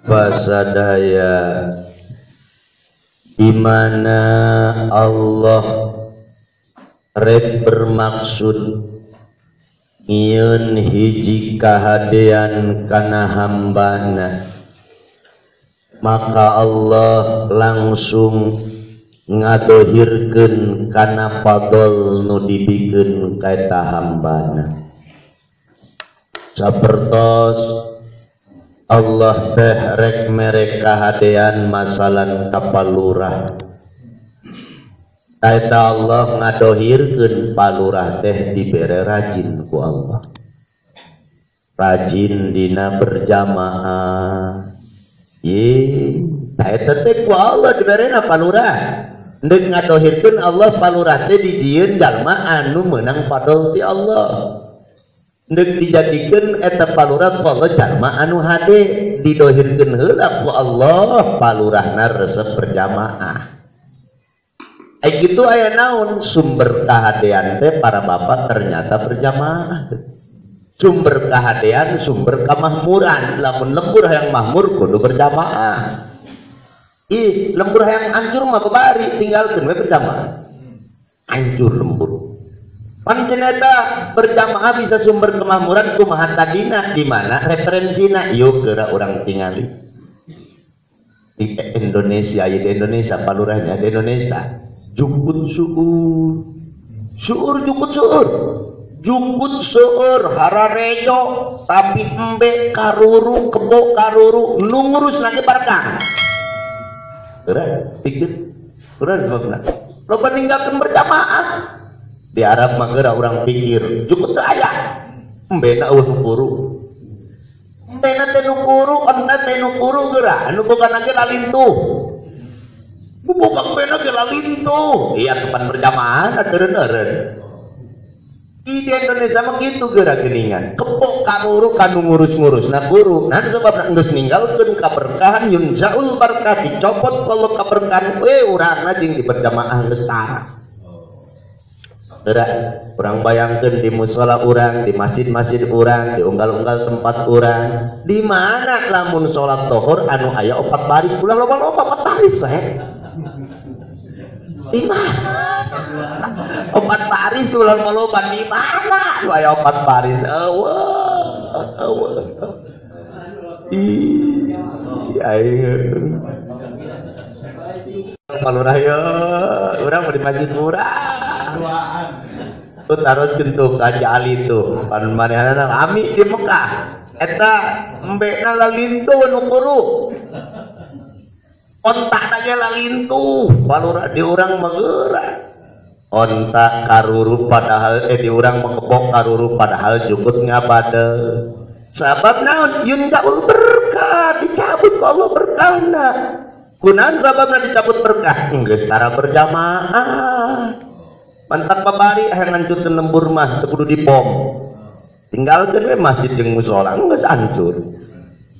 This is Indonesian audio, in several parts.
Pasadaya di mana Allah rek bermaksud nyieun hiji kahadean kana hambana, maka Allah langsung ngadohirkeun kana fadol nu dibikeun ka eta hambana. Sapertos Allah teh rek mere kahadean masalan kapalurah, eta Allah ngadohirkeun palurah teh dibere rajin ku Allah, rajin dina berjamaah. Eta teh ku Allah diberena palurah, deuk ngadohirkeun Allah palurah teh dijieun jalma anu meunang fadol ti Allah, deuk dijadikeun eta palurah ku Allah jalma anu hade, didohirkeun heula ku Allah palurahna resep berjamaah. Gitu aya naon sumber kahadean teh para bapak ternyata berjamaah. Sumber kahadean, sumber kamahmuran. Lamun lembur hayang mahmur kudu berjamaah. Lembur hayang hancur mah babari tinggalkeun we berjamaah. Hancur lembur. Pancen eta berjamaah bisa sumber kemakmuran kumaha tadina, di mana referensina? Yuk geura urang tingali. Di Indonesia, di Indonesia palurahnya di Indonesia. Jukut suur, jukut suur, jukut suur, hararejo, tapi embe karuru, kebo karuru, nungurus lagi barkang. Keren, pikir, keren sebabna. Lo meninggalkan berjamaah. Di Arab mah geura orang pikir, jukut aya, embe na eueuh nukuru, embe na teh nukuru, onna teh nukuru geura, anu bukan lagi lalintuh. Bukan bena gelalintu, iya tepan berjamaah ateureun-eureun. Di Indonesia mah kitu geura geuningan. Kepok karuru kanu ngurus-ngurus na guru. Nah sebabna geus ninggalkeun kaberkahan yunzaul barakah, dicopot kalau kaberkahan urangna jeung di berjamaah geus tara. Geura urang bayangkeun di mushola urang, di masjid-masjid urang, di unggal-unggal tempat urang. Di mana lamun salat zuhur anu aya 4 baris, ulah loba-loba 4 baris di mana? 4 baris ulah loba di mana? Lu aya 4 baris. Palurah ya, urang di masjid urang. Tuh taroskeun tuh ka Ali tuh, pan manehanna ami di Mekah. Eta embena lalintu nu guru. Ontak lagi lalintu, palurah di urang menggerak. Ontak karuru padahal di urang mengkebok karuru padahal jukut ngabade. Sabab naon yundaul berkah, dicabut ku Allah berkahna. Kunaon sababna dicabut berkah? Geus tara berjamaah. Mantak babari hayang ngancurkeun lembur mah teu kudu dipom. Tinggalkeun we masjid jeung mushola geus hancur.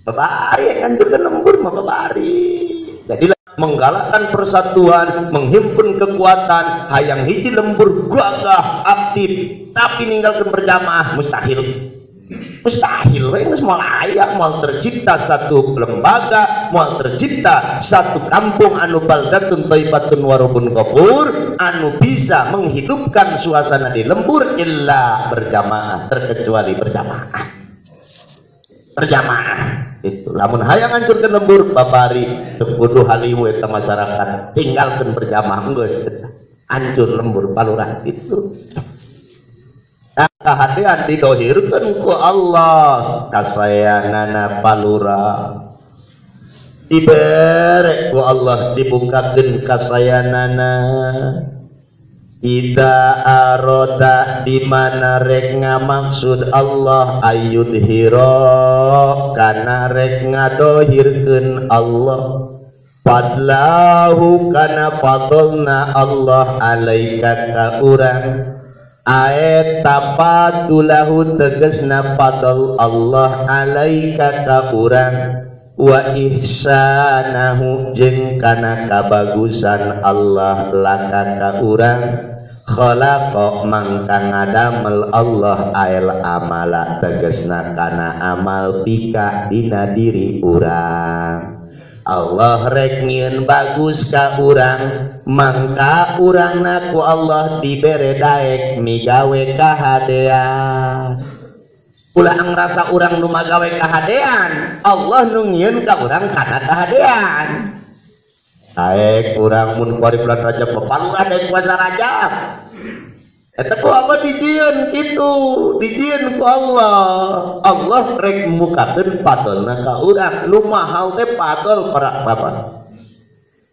Babari hayang ngancurkeun lembur mah babari. Jadi menggalakkan persatuan, menghimpun kekuatan, hayang hiji lembur gagah aktif, tapi ninggalkan berjamaah mustahil. Mustahil, geus moal aya, moal tercipta satu lembaga, moal tercipta satu kampung anu baldatun thayyibatun warabun ghafur, anu bisa menghidupkan suasana di lembur illa berjamaah, terkecuali berjamaah. Berjamaah itu lamun hayang ngancurkeun lembur babari teu kudu halimu eta masyarakat, tinggalkeun berjamaah geus hancur lembur palurah itu. Nah, kahadean didohirkeun ku Allah, kasayanganna palurah dibere ku Allah, dibukakeun kasayanana. Ida aroda di mana rek ngamaksud Allah ayudhiro kana rek ngadohirkeun Allah fadlahu kana fadlna Allah alaika ka urang aet tapatulahu tegesna fadl Allah alaika ka urang wa ihsanahu jeung kana kabagusan Allah laka ka urang khalaqa mangka ngadamel Allah ael amala tegesna kana amal pika dina diri urang. Allah rek nyieun bagus ka urang, mangka urangna ku Allah dibere daek migawe kahadean. Ulah ngrasa urang nu magawe kahadean, Allah nu nyieun ka urang kana kahadean. Daek urang mun kuari bulan Rajab palurah daek puasa Rajab. Eta ku Allah dijieun kitu, dijieun ku Allah. Allah rek mukakeun padelna ka urang, nu mahal teh padel para bapak.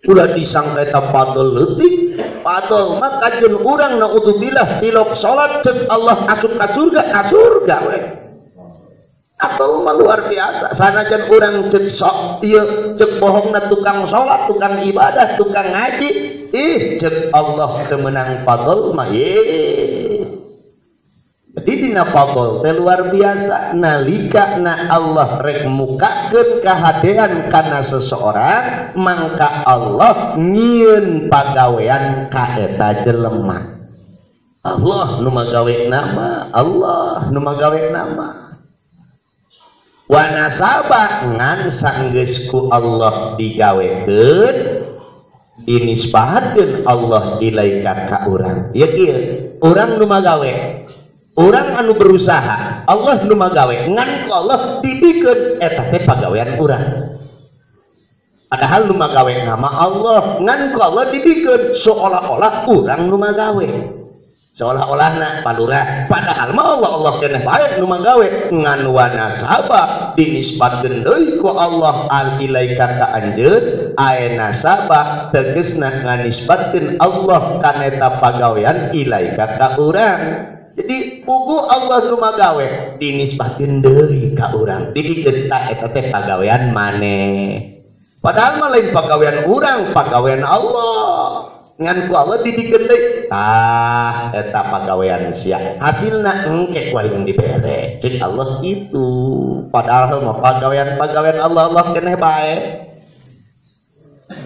Ulah disangka eta padel leutik, padel mah kajeun urang naudzubillah tilok salat ceuk Allah asup ka surga we. Atau mah luar biasa, sanajan urang ceuk sok ieu ceuk bohongna tukang salat, tukang ibadah, tukang ngaji, ceuk Allah teu meunang padel mah Jadi dina fadl teh luar biasa, nalika na Allah rek mukakeun kahadean kana seseorang, mangka Allah nyieun pagawean ka eta jelema. Allah nu magawe nama, Allah nu magawe nama. Wa nasaba ngan sanggeus ku Allah digawekeun, dinisbahatkeun Allah ilaika ka urang. Ieu kieu, urang nu magawe. Orang anu berusaha, Allah nu magawe, ngan ku Allah dibikeun eta teh pagawean urang. Padahal nu magawe nama Allah, ngan ku Allah dibikeun seolah-olah urang nu magawe. Seolah-olahna palurah, padahal mah Allah keneh bae nu magawe, ngan wa nasaba dinisbatkeun deui ku Allah al ilaika ka anjeun, aya nasaba tegasna nganisbatkeun Allah kana eta pagawean ilaika ka urang. Jadi pugu Allah nu magawe dinisbatkeun deui ka urang, dibikeun ta eta teh pagawean maneh. Padahal mah lain pagawean urang, pagawean Allah. Ngan ku Allah dibikeun deui tah eta pagawean sia. Hasilna engke ku aing dibere. Ceuk Allah itu. Padahal mah pagawean Allah keneh bae.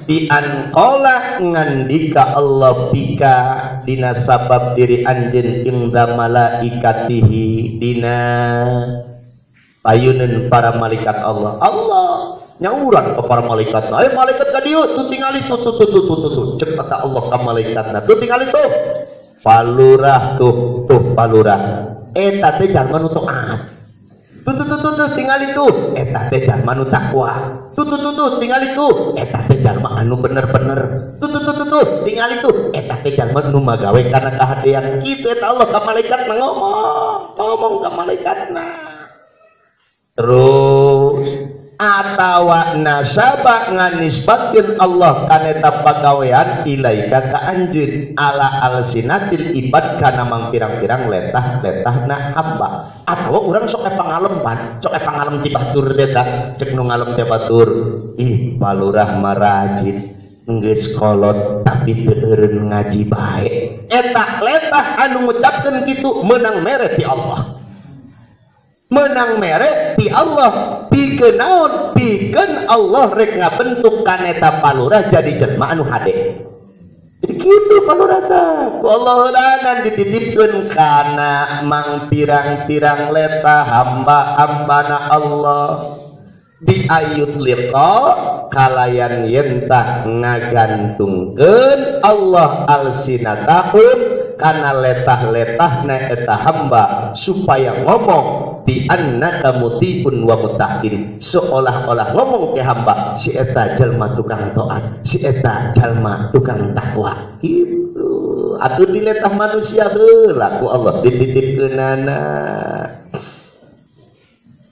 Di anqala ngandika Allah bika dina sabab diri anjeun ingda malaikatihi dina payuneun para malaikat Allah. Allah nyauran ke para malaikat, malaikat ka dieu tu tingali tu ceuk kata Allah ka malaikatna tu tingali tuh palurah tuh palurah eta teh jalma nu taat tuh tingali tuh eta teh jalma nu takwa tuh tingali tuh eta teh jalma anu bener-bener tuh tingali tuh eta teh jalma nu magawe kana kahadean kitu eta Allah ka malaikatna ngomong ka malaikatna. Terus atawa nasaba nganisbatkeun Allah kana eta pagawean ilaika ka anjeun ala alsinatil ibad kana mang pirang-pirang letah-letahna hamba. Atawa urang sok pangalem ti batur teh tah ceuk nu ngalem teh batur ih palurah marajin geus kolot tapi teu eureun ngaji bae. Eta letah anu ngucapkeun kitu meunang mere ti Allah. Menang mere ti Allah, pikeun naon? Pikeun Allah rek ngabentuk kaneta palurah jadi jelema anu hade. Jadi kitu palurah teh ku Allah heulan dititipkeun kana mang pirang-pirang letah hamba-hambana Allah. Di ayut liqa kalayan yentah ngagantungkeun Allah alsinatahum kana letah-letahna eta hamba supaya ngomong di annaka mutibun wa mutahin, seolah-olah ngomong ke hamba si eta jalma tukang taat, si eta jalma tukang takwa gitu. Atuh diletah manusia heula ku Allah dititipkeunana.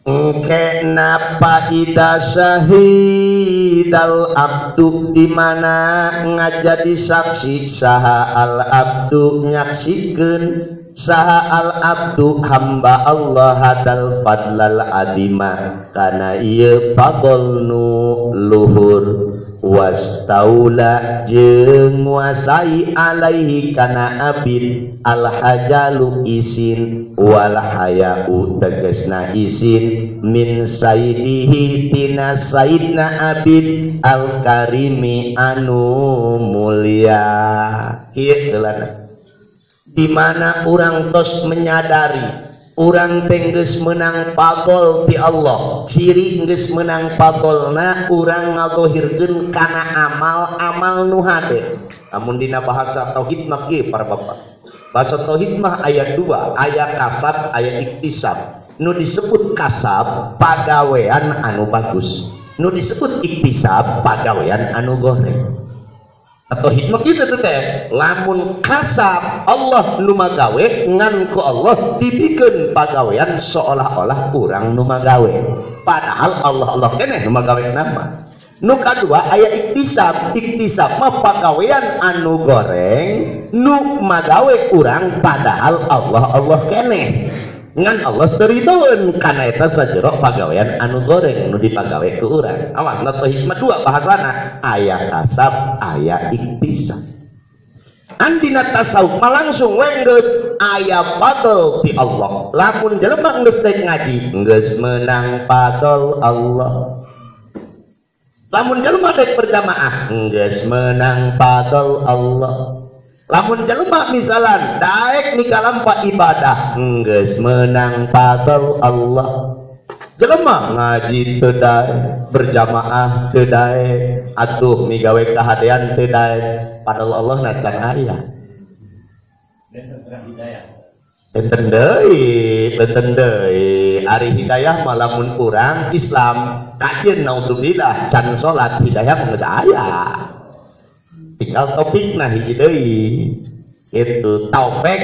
Engke napa ida syahidal abdu di mana ngajadi saksi saha al abdu nyaksikeun saha al abdu hamba Allah hadal fadlal adima kana ieu fadl nu luhur wastaula jeung nguasai alaihi kana abid al hajalu isin wal hayau tegasna isin min sayyidihi tina sayyidna abid al karimi anu mulia. Kieu heulana di mana urang tos menyadari urang tenggeus menang pagol ti Allah, ciri geus menang pagolna urang ngagohirkeun kana amal-amal nu hade. Amun dina bahasa tauhid mah kieu para bapak. Bahasa tauhid mah aya 2, aya kasab, aya iktisab. Nu disebut kasab pagawean anu bagus, nu disebut iktisab pagawean anu goreng. Atau hikmah kita teh lamun kasab Allah nu magawe ngan ku Allah dibikeun pagawean seolah-olah urang nu magawe, padahal Allah keneh nu magawe nama. Nu kadua aya iktisab, iktisab mah pagawean anu goreng nu magawe urang padahal Allah keneh ngan Allah teridoeun kana eta sajero pagawean anu goreng nu dipagawe ku urang. Awas na hikmah 2 bahasana, aya kasab aya iktisab. Andina tasawuf mah langsung we geus aya fadl ti Allah. Lamun jelema geus daek ngaji geus menang fadl Allah. Lamun jelema daek berjamaah geus menang fadl Allah. Lamun jelema misalan daek mikalampa ibadah geus menang fadl Allah. Jelema ngaji teu daek, berjamaah teu daek, atuh migawe kahadean teu daek, fadl Allah na can aya. Benten deui, ari hidayah mah lamun urang Islam kajeun naudzubillah can salat hidayah mah geus aya. Tinggal topik nah hiji deui itu taufik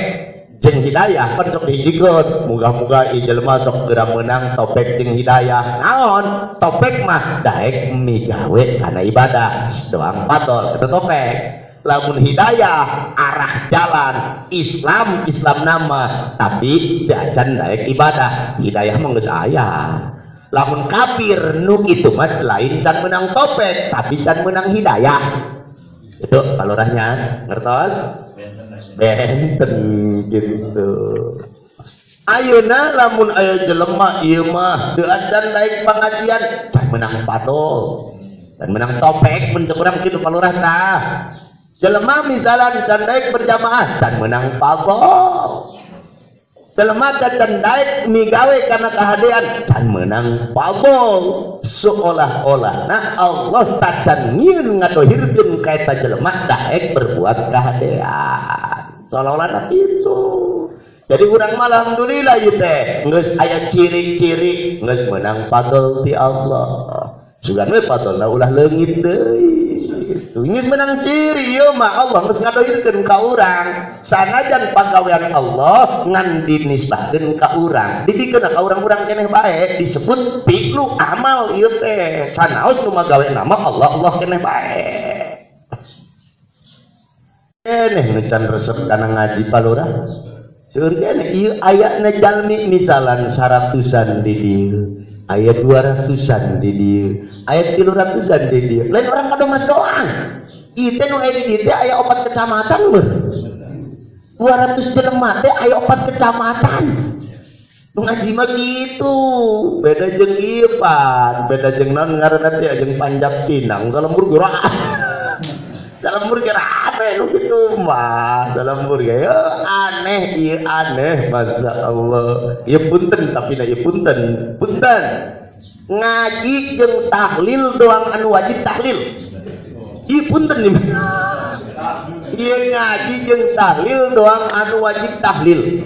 jeung hidayah kan sok dihijikeun. Muga-muga ieu jelema sok geura meunang taufik jeung hidayah. Naon taufik mah daek migawe kana ibadah doang fadl eta taufik. Lamun hidayah arah jalan Islam nama tapi diacan daek ibadah hidayah mah geus aya. Lamun kafir nu kitu mah lain can meunang taufik tapi can meunang hidayah. Itu palurahnya ngertos? Benten gitu. Ayeuna lamun aya jelema ieu mah teu acan daek pangajian can menang fadl dan menang topek mun urang kitu palurah tah. Jelema misalan can daek berjamaah can menang fadl. Jelema can daek migawe kana kahadean can menang fadl. Seolah-olahna Allah tacan nyieun ngadohirkeun ka eta jelema daek berbuat kahadean. Seolah-olahna kitu. Jadi urang mah alhamdulillah ieu teh geus aya ciri-ciri geus menang fadl ti Allah. Sugan we fadlna ulah leungit deui. Itu geus menang ciri ieu mah Allah geus ngadohirkeun ka urang. Sanajan pagawean Allah ngan dinisbahkeun ka urang. Dibikeun ka urang-urang keneh bae disebut fi'lu amal ieu teh. Sanaos nu magawe nama Allah keneh bae. Keneh nu can resep kana ngaji palurah. Seueur keneh ieu ayana jalmi misalan 100-an di dieu. Aya 200-an di dieu, aya 300-an di dieu. Lain orang kadomas doang. Ieu teh nu aya di dieu teh aya 4 kecamatan meuh. 200 jelema teh aya 4 kecamatan. Nu ngaji mah kitu. Beda jeung ieu pan, beda jeung naon ngaranna teh jeung Panjat Pinang, salembur geura. Salembur geura ame nu kitu mah. Salembur ge aneh ieu aneh masyaallah. Ieu punten tapi na ieu punten. Punten. Ngaji jeung tahlil doang anu wajib tahlil. Ieu punten nih. Ieu ngaji jeung tahlil doang anu wajib tahlil.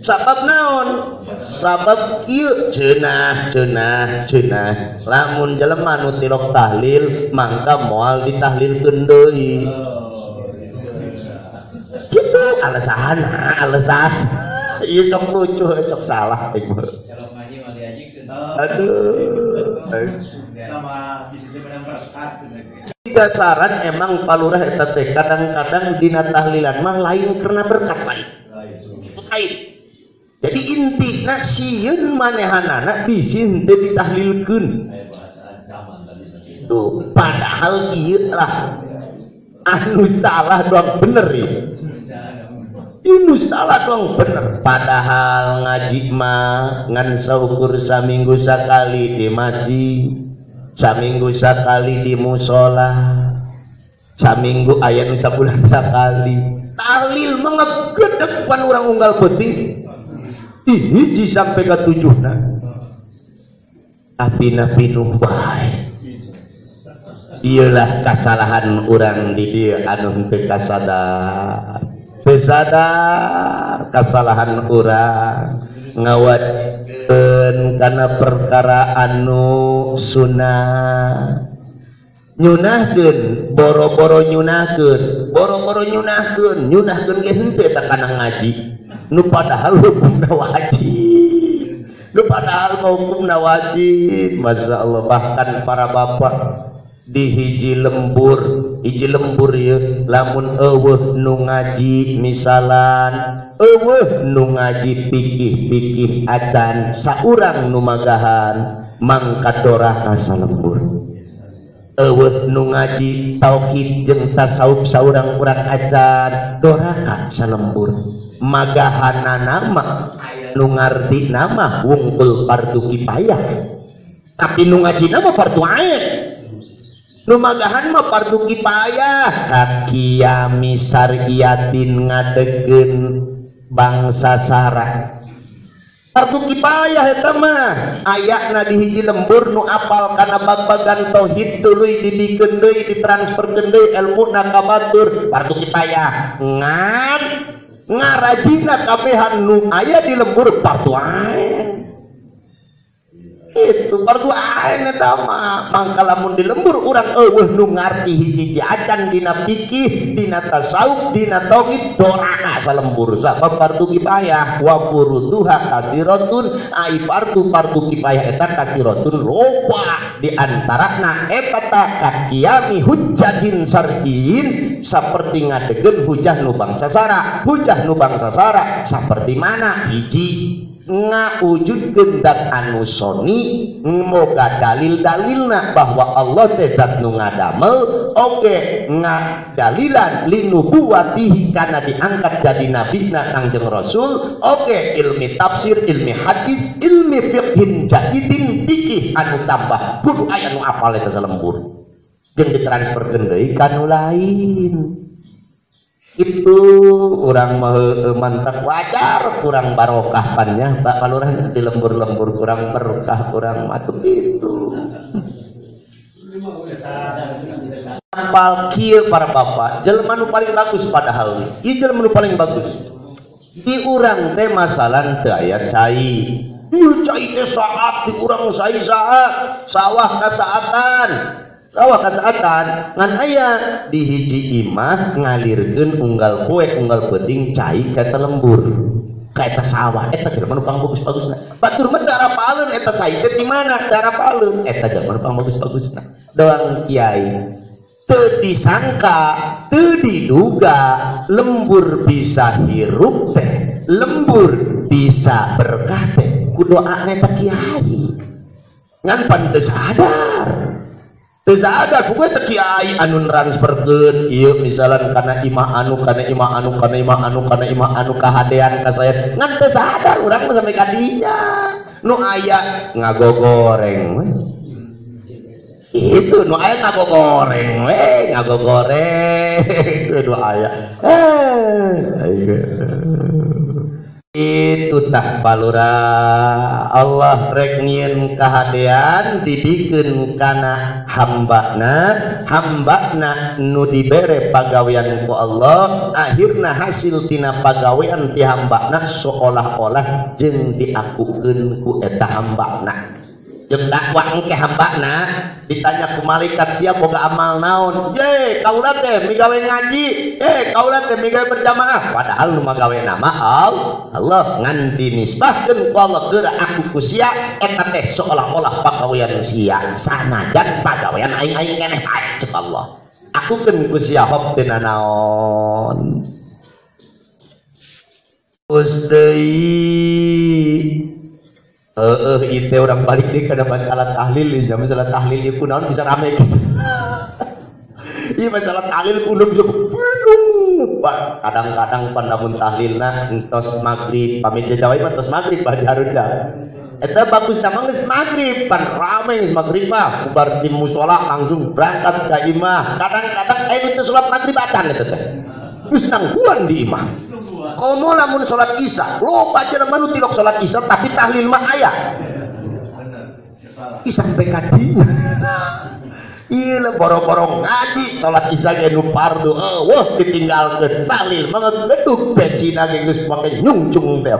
Sabab naon? Sabab kieu ceunah lamun jelema nu tilok tahlil mangka moal ditahlilkeun deui. Kitu alasan. Ieu sok lucu sok salah ieu. Aduh. Dasaran emang palurah eta teh kadang-kadang dina tahlilan mah lain karena berkat lain. Jadi intina sieun manehanana bisi henteu ditahlilkeun. Tuh, padahal ieu lah anu salah doang bener ieu. Inu salah doang bener. Padahal ngaji mah ngan saukur saminggu sakali di masjid, saminggu sakali di musola, saminggu aya nu sabulan sakali. tahlil mengegedek pan orang unggal penting hiji sampai ke 7 tapi nabi nuh bae iyalah kesalahan orang di dia anu teu kasadar kesalahan orang ngawajibkeun kana perkara anu sunah nyunahkeun boro-boro nyunahkeun ge henteu eta kana ngaji nu padahal hukumna wajib Masya Allah. Bahkan para bapak di hiji lembur ya lamun eueuh nu ngaji misalan eueuh nu ngaji pikih acan saurang nu magahan mangkat dorah ka salembur eueuh nu ngaji tauhid jeung tasawuf saurang urang acan dorah ka salembur magahanana mah nu ngarti nama wungkul fardu kifayah tapi nu ngaji nama fardu ain nu magahan mah fardu kifayah kakiyami sargiatin ngadegeun bangsa sara fardu kifayah eta mah ayatna di hiji lembur nu apal kana babagan tauhid tuluy dibikeun deui ditransferkeun deui ilmuna ka batur fardu kifayah ngan ngarajina kabehan nu aya di lembur fardu ain itu fardu ain eta mah mangka lamun di lembur urang eueuh nu ngarti hiji acan dina fikih dina tasawuf dina tauhid dorana salembur sabab fardu kifayah wa furuduha kasiratun ai fardu kifayah eta kasiratun loba di antarana eta ta kakiyami hujjatin sar'in saperti ngadegeun hujah nu bangsa sara saperti mana hiji ngawujudkeun dat anu soni moga dalil-dalilna bahwa Allah teh zat nu ngadamel oge ngadalilan linubuwatihi kana diangkat jadi nabina Kangjeng Rasul oge ilmi tafsir ilmi hadis ilmi fiqhin jadidin fikih anu tambah kudu aya nu apal eta salembur jeung ditransferkeun deui ka nu lain itu orang mantap wajar kurang barokah pannya Pak Palurah di lembur-lembur kurang berkah kurang matu itu apal kieu para bapak jelema nu paling bagus padahal ieu jelema nu paling bagus di urang teh masalan teu aya cai ieu cai teh saat di urang sai saat sawah kasaatan ngan aya di hiji imah ngalirkeun unggal poe unggal penting cai ka lembur ka eta sawah eta jelema nu bagus-bagusna batur mah darapaleun eta cai teh di mana darapaleun eta jelema nu bagus-bagusna doang kiai teu disangka teu diduga lembur bisa hirup teh lembur bisa berkah teh ku doana eta kiai ngan pan teu sadar ada gue teh kiai anu transferkeun ieu misalan kana imah anu kahadean ka saya ngan teu sadar urang mah sampai ka dinya nu aya ngagogoreng we itu nu aya ngagogoreng nu aya itu tah Palurah Allah rek nyieun kahadean dibikeun kana hambana nu dibere pagawean ku Allah akhirna hasil tina pagawean ti hambana seolah-olah jeung diakukeun ku eta hambana jeung dakwah engke hambana ditanya ku malaikat sia boga amal naon ye kaula teh migawe ngaji kaula teh migawe berjamaah padahal nu magawe nama Allah ngan dinisbahkeun ku Allah keur aku ku sia eta teh seolah-olah pagawean sia sanajan pagawean aing keneh bae cek Allah aku keun ku sia hop teu naon itu orang balik deh kada masalah tahlil ya masalah tahlil ieu kunaon bisa rame gitu. Ieu masalah tahlil kudu bisa kadang-kadang pandamun tahlilna entos magrib pamit jawai mah tos magrib baharudna. Eta bagus sama geus magrib pan rame geus magrib mah kubar di mushola langsung berangkat ka imah. Kadang-kadang aya teu salat magrib acan eta teh. geus nangguan di imah. Komo lamun salat Isya, loba jelema nu tilok salat Isya tapi tahlil mah aya. Isya sampai kadinya. Iya lah boro-boro ngaji salat Isya ge nu fardu wah ditinggalkeun tahlil mah gedug becina ge geus make nyungcung teh.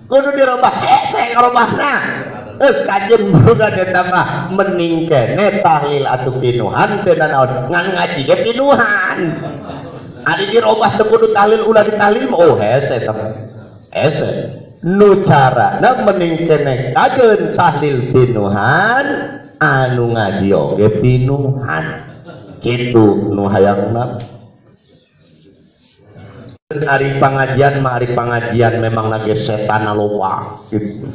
Kudu dirobah teh robahna. Kajen boga eta mah mending keneh tahlil atuh pinuhan teu naon ngan ngaji ge pinuhan. Ari dirobah teu kudu tahlil ulah ditahlil mah hese teh. Hese. Nu carana mending keneh kajeun tahlil pinuhan anu ngaji oge pinuhan. Kitu nu hayangna. Ari pangajian mah ari pangajian memang lagi setan loba gitu.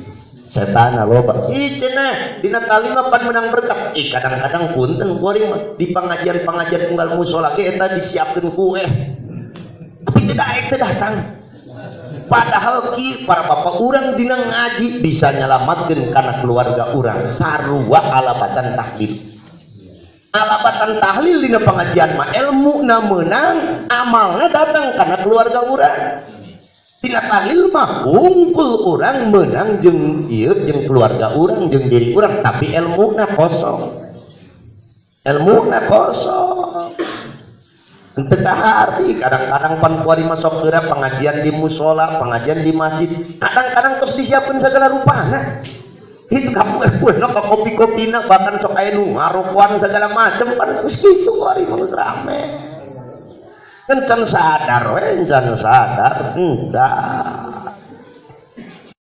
Setan loba ih cenah dina tali mah pan menang berkah kadang-kadang punten kuring mah di pengajian-pengajian tunggal mushola ge eta disiapkeun kue tapi tidak ek datang padahal ki para bapak urang dina ngaji bisa nyelamatkeun kana keluarga urang sarua alabatan tahlil. Alabatan tahlil dina pengajian mah ilmu na meunang amalna datang karena keluarga urang. Dina tahlil mah ngumpul urang meunang jeung ieu jeung keluarga urang jeung diri urang tapi ilmuna kosong. Ilmuna kosong. Henteu kaharti kadang-kadang pan kuari masuk geura pengajian di mushola, pengajian di masjid, kadang-kadang terus disiapkeun segala rupana. Itu kapueh-pueh no ka kopi-kopina bahkan sok aya nu ngarokoan segala macam pan geus kitu kuari mah rame. Encan sadar we, encan sadar encan.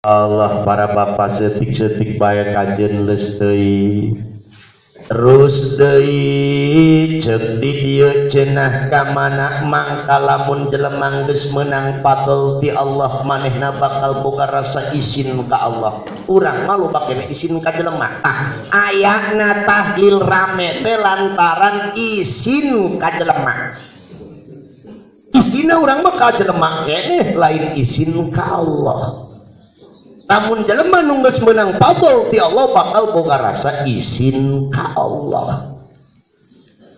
Allah para bapak setik-setik bae kajen leus teuing. Terus deui ceuk di dieu cenah ka mana mangka lamun jelema geus meunang patol ti Allah manehna bakal boga rasa isin ka Allah. Urang mah loba keneh isin ka jelema. Ayana tahlil rame teh lantaran isin ka jelema. Isina urang mah ka jelema keneh lain isin ka Allah. Namun jelema nu geus meunang fadl ti Allah bakal boga rasa isin ka Allah.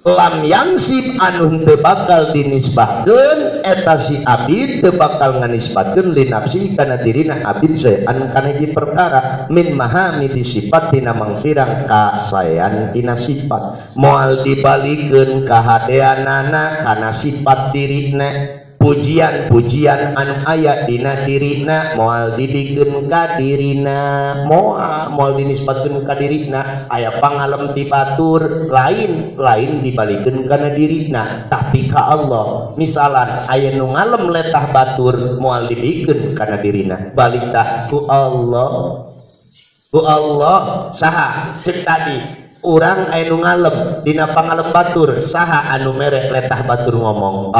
Lam yansib anu henteu bakal dinisbahkeun eta si abid teu bakal nganisbahkeun li nafsi kana dirina abid saean kana hiji perkara min mahamidi sifat tina mangpirang kasaean tina sifat moal dibalikeun kahadeanana kana sifat dirina. Pujian-pujian anu aya dina dirina moal didikeun ka dirina moal dinisbatkeun ka dirina aya pangalem ti batur lain dibalikeun kana dirina tapi ka Allah misalan aya nu ngalem letah batur moal dibikeun kana dirina balik tah ku Allah saha cek tadi urang aya nu ngalem dina pangalem batur saha anu mere letah batur ngomong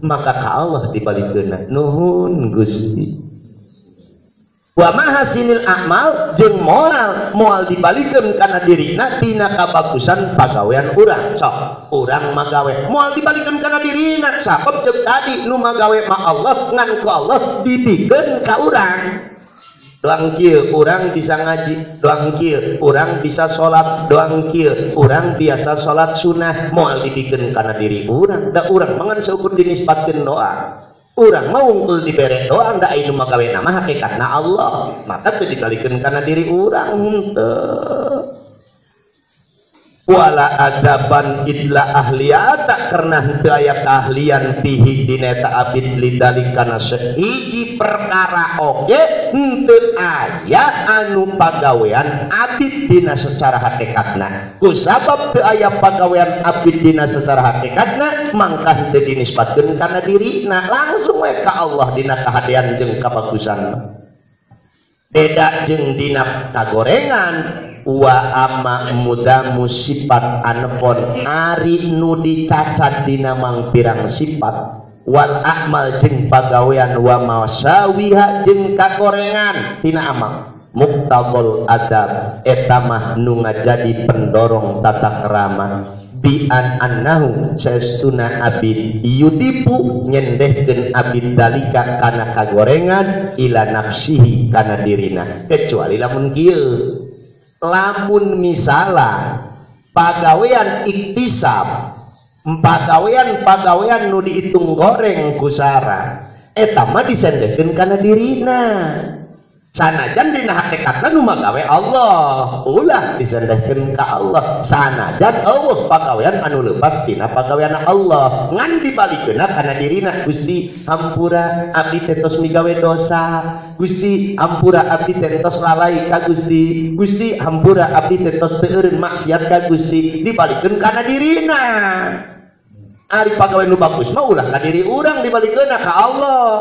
maka ka Allah dibalikeunna nuhun Gusti. Wa mahasinil a'mal jeung moal dibalikeun kana dirina tina kabagusan pagawean urang. Sok urang magawe moal dibalikeun kana dirina sabab ceuk tadi nu magawe mah Allah ngan ku Allah dibikeun ka urang. Doang kieu urang bisa ngaji, doang kieu urang bisa sholat, doang kieu urang biasa sholat sunnah moal dibikeun kana diri urang da urang mangan seukur dinisbatkeun doa urang mau unggul dibere doa da anu magaweana mah hakikatna Allah maka teu dibalikeun kana diri urang henteu. Wala adaban idla ahliyata karena henteu aya keahlian pihi dina eta abid lidalik kana sehiji perkara oge henteu aya anu pagawean abid dina secara hakikatna kusabab teu aya pagawean abid dina secara hakikatna mangka henteu dinisbatkeun kana dirina langsung we ka Allah dina kahadean jeung kabagusan beda jeung dina kagorengan. Wa amma mudamu sifat anepon ari nu dicacat dina mangpirang sifat wal akmal jeung pagawean wa masawiha jeung kagorengan tina amal muqtadul adab eta mah nu ngajadi pendorong tata krama bi annahu saestuna abid yudipu nyendehkeun abid dalika kana kagorengan ila nafsihi kana dirina kecuali lamun kieu lamun misala pagawean iktisab, pagawean nu dihitung goreng kusara eta mah disendehkeun kana dirina. Sanajan dina hakikatna nu magawe Allah, ulah disendehkeun ka Allah. Sanajan Allah pagawean anu leupas tina pagawean Allah, ngan dibalikeunna kana dirina. Gusti hampura abdi teh tos migawe dosa, Gusti hampura abdi teh tos lalai ka Gusti, Gusti hampura abdi teh tos teu eureun maksiat ka Gusti, dibalikeun kana dirina. Ari pagawe nu bagus mah ulah ka diri urang, dibalikeunna ka Allah.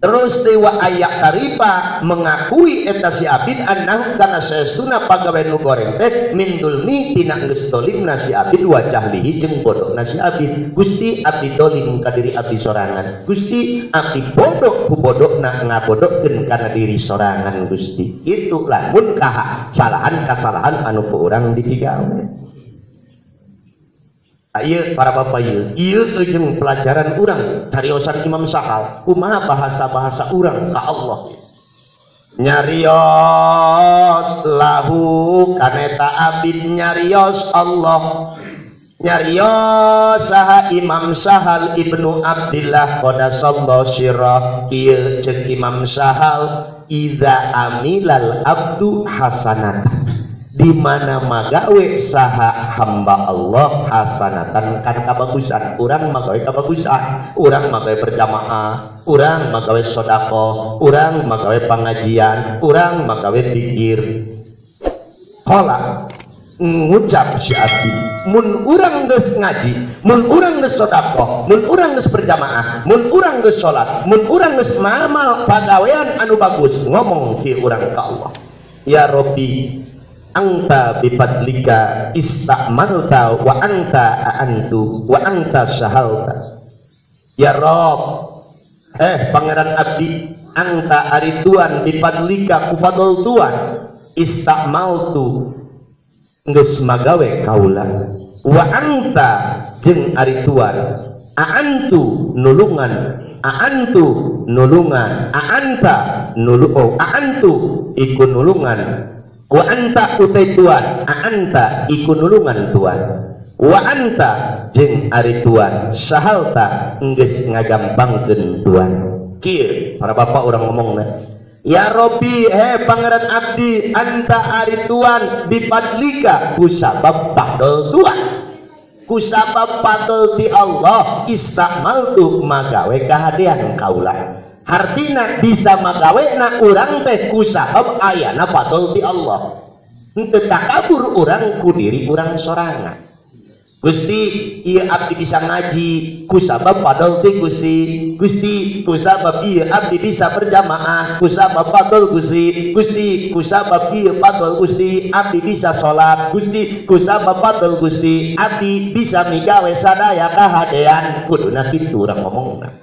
Terus dewa ayak taripa mengakui eta si abid annahu kana saestuna pagawe nu goreng teh min dulmi tina geus dolimna si abid wa jahlihi jeung bodohna si abid. Gusti abdi dolim ka diri abdi sorangan, Gusti abdi bodoh ku bodohna ngabodohkeun kana diri sorangan Gusti. Itu lamun kasalahan anu ku urang dipigawe. Ayo para bapak ieu jeung pelajaran urang cariosan Imam Sahal kumaha bahasa-bahasa urang ka Allah. Nyarios lahu kaneta abid nyarios Allah, nyarios saha Imam Sahal Ibnu Abdillah qadasallahu sirrah. Kieu ceuk Imam Sahal idza amilal abdu hasanatan, di mana magawe saha hamba Allah hasanatan kan kabagusan. Urang magawe kabagusan, urang magawe berjamaah, urang magawe sodako, urang magawe pengajian, urang magawe zikir. Qala ngucap si abdi, mun urang geus ngaji, mun urang geus sodako, mun urang geus berjamaah, mun urang geus salat, mun urang geus ngamal pagawean anu bagus, ngomong ki urang ka Allah, ya Rabbi anta bifadlika istamalta wa anta aantu wa anta sahalta. Ya Rob, pangeran abdi, anta ari Tuhan bifadlika ku fadl Tuhan, istamaltu geus magawe kaula, wa anta jeung ari Tuhan aantu nulungan, aantu nulungan, aanta nulu aantu iku nulungan, wa anta utai Tuhan, anta iku nulungan Tuhan, wa anta jeung ari Tuhan sahalta geus ngagampangkeun Tuhan. Kieu para bapak urang ngomongna, ya Rabbi pangeran abdi, anta ari Tuhan bifadlika ku sabab fadl Tuhan, ku sabab fadl ti Allah isamaltu magawe kahadean kaula. Artina bisa magawena urang teh ku sabab ayana fadl ti Allah, henteu takabur urang ku diri urang sorangan. Gusti ieu abdi bisa ngaji ku sabab fadl ti Gusti, Gusti ku sabab ieu abdi bisa berjamaah ku sabab fadl Gusti, Gusti ku sabab ieu fadl Gusti abdi bisa salat, Gusti ku sabab fadl Gusti abdi bisa migawe sadaya kahadean. Kuduna kitu urang ngomongna.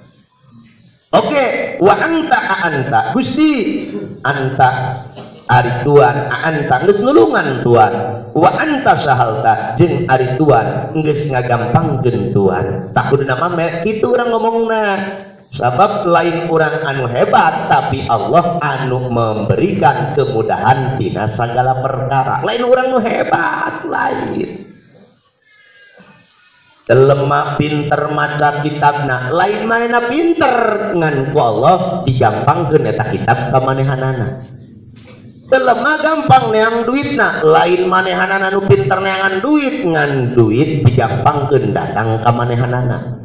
Oke, wa anta Gusti anta ari Tuhan, anta geus nulungan Tuhan, wa anta sahalta jeung ari Tuhan geus ngagampangkeun Tuhan. Tak kuduna mame kitu urang ngomongna. Sabab lain urang anu hebat, tapi Allah anu memberikan kemudahan tina sagala perkara. Lain urang nu hebat, lain lemah pinter maca kitabna, lain manehna pinter ngan ku Allah digampangkeun eta kitab ka manehanana. Lemah gampang neang duitna, lain manehanana nu pinter neangan duit ngan duit digampangkeun datang ka manehanana.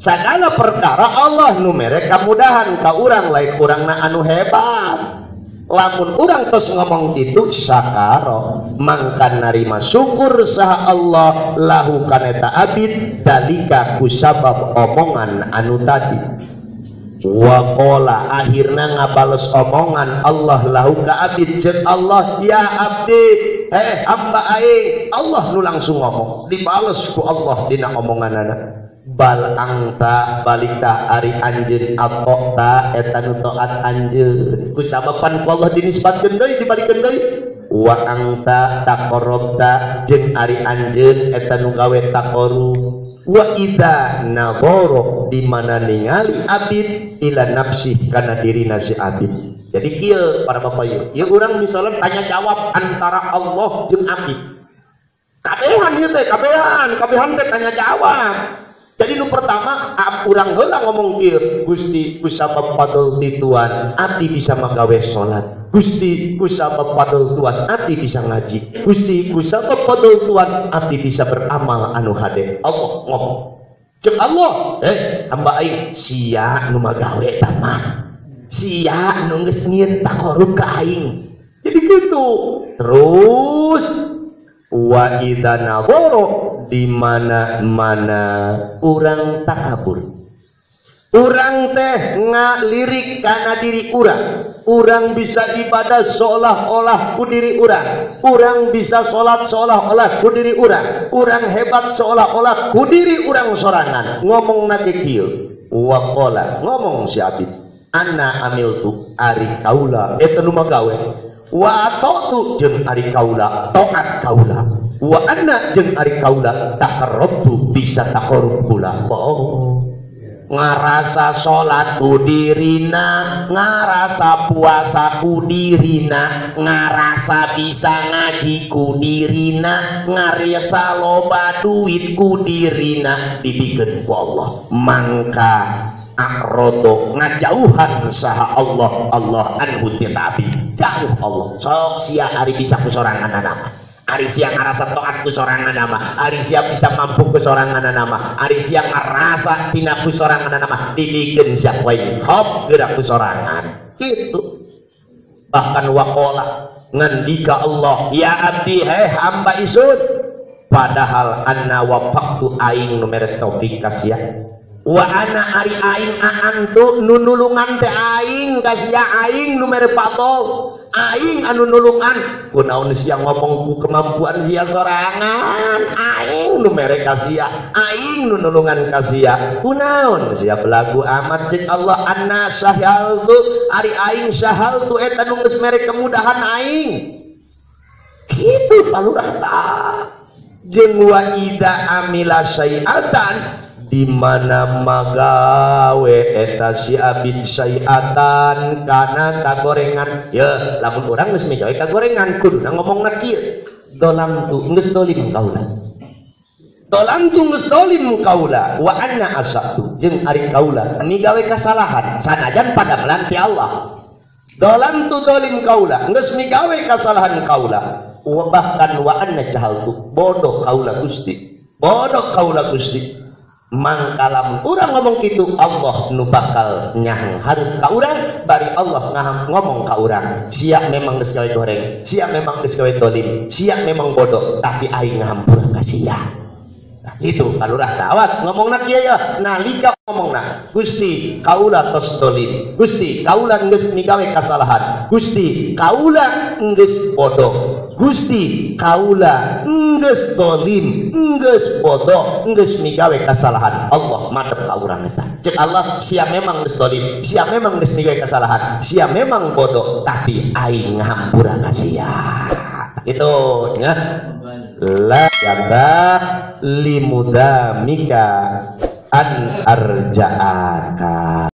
Sagala perkara Allah nu mere kamudahan ka urang, lain urangna anu hebat. Lamun urang tos ngomong itu sakaro mangkan narima syukur saha Allah lahu kaneta abid dalika kusabab omongan anu tadi. Wa qala akhirna ngabales omongan Allah lahu ka abid, ceuk Allah, ya abdi hamba aing. Allah nu langsung ngomong dibales ku Allah dina omonganana. Bal angta balita ari anjeun atokta eta nu taat anjeun, ku sababan Allah dinisbatkeun deui dibalikeun deui. Wa angta taqarrabta jeung ari anjeun eta nu gawe taqarrub. Wa idza nadhara di mana ningali abid ila nafsi kana dirina si abid, Jadi kieu para bapak ieu, ieu urang misalnya tanya jawab antara Allah jeung abdi. Kabehan ieu teh, kabehan teh tanya jawab. Jadi nu pertama urang heula ngomong kieu, Gusti kusabab fadl ti Tuhan, abdi bisa magawe salat. Gusti kusabab fadl Tuhan, abdi bisa ngaji. Gusti kusabab fadl Tuhan, abdi bisa beramal anu hade. Allah ngomong. Cek Allah, hamba aing sia nu magawe tah mah. Sia nu geus ngieun takorup ka aing. Jadi gitu. Terus wa idza nadhara di mana-mana urang takabur. Urang teh ngalirik kana diri urang. Urang bisa ibadah seolah-olah ku diri urang. Urang bisa salat seolah-olah ku diri urang. Urang hebat seolah-olah ku diri urang sorangan. Ngomongna ke kieu. Wa qala ngomong si abid. Anna amiltu ari kaula eta nu magawe. Wa atatu jeung ari kaula taat kaula. Wa anna jeung ari kaula takarrabtu bisa takarrub kula. Oh. Ngarasa salat ku dirina, ngarasa puasa ku dirina, ngarasa bisa ngaji ku dirina, ngarasa loba duit ku dirina, dibikeun ku Allah. Mangka akrodo ngajauhan saha Allah anhu titabi jauh Allah sok sia ari bisa ku sorangan nama ari sia ngarasa taat ku sorangan nama ari sia bisa mampu ku sorangan nama ari sia ngarasa tina ku sorangan nama dibikeun sia poe hop gerak ku sorangan kitu. Bahkan waqala ngandika Allah ya abdi hamba isud padahal anna wafaqtu aing nu mere taufik kasih wa ana ari aing aantu nu nulungan teh aing kasia aing nu mere patol aing anu nulungan kunaon sia ngomong ku kemampuan sia sorangan aing nu mere kasia aing nu nulungan kasia kunaon sia belagu amat cek Allah anna syahaltu ari aing syahaltu eta nu geus mere kemudahan aing kitu palurah ta jeung wa ida amila syai'atan di mana magawe eta si abid syai'atan kana kagorengan ya lamun urang geus migawe kagorengan kuduna ngomongna kieu dolam tu geus dolim kaula dolam tu geus dolim kaula wa anna asatu jeung ari kaula migawe kasalahan sanajan pada melanti Allah dolam tu dolim kaula geus migawe kasalahan kaula bahkan wa anna jahaltu bodoh kaula Gusti bodoh kaula Gusti mangkalam urang ngomong gitu Allah nu bakal nyahang hareup ka urang bari Allah ngomong ka urang sia memang geus gawe goreng sia memang geus gawe dolim sia memang bodoh tapi aing ngahampura ka sia nah gitu kalurah awas ngomongna kieu ya nalika ngomongna Gusti kaula tos dolim Gusti kaula geus migawe kasalahan Gusti kaula geus bodoh Gusti kaula geus dolim geus bodoh geus migawe kasalahan Allah madep ka urang eta cek Allah sia memang geus dolim sia memang geus migawe kasalahan sia memang bodoh tapi aing ngahampura ka sia itu nya la yaba limudamika an arja'aka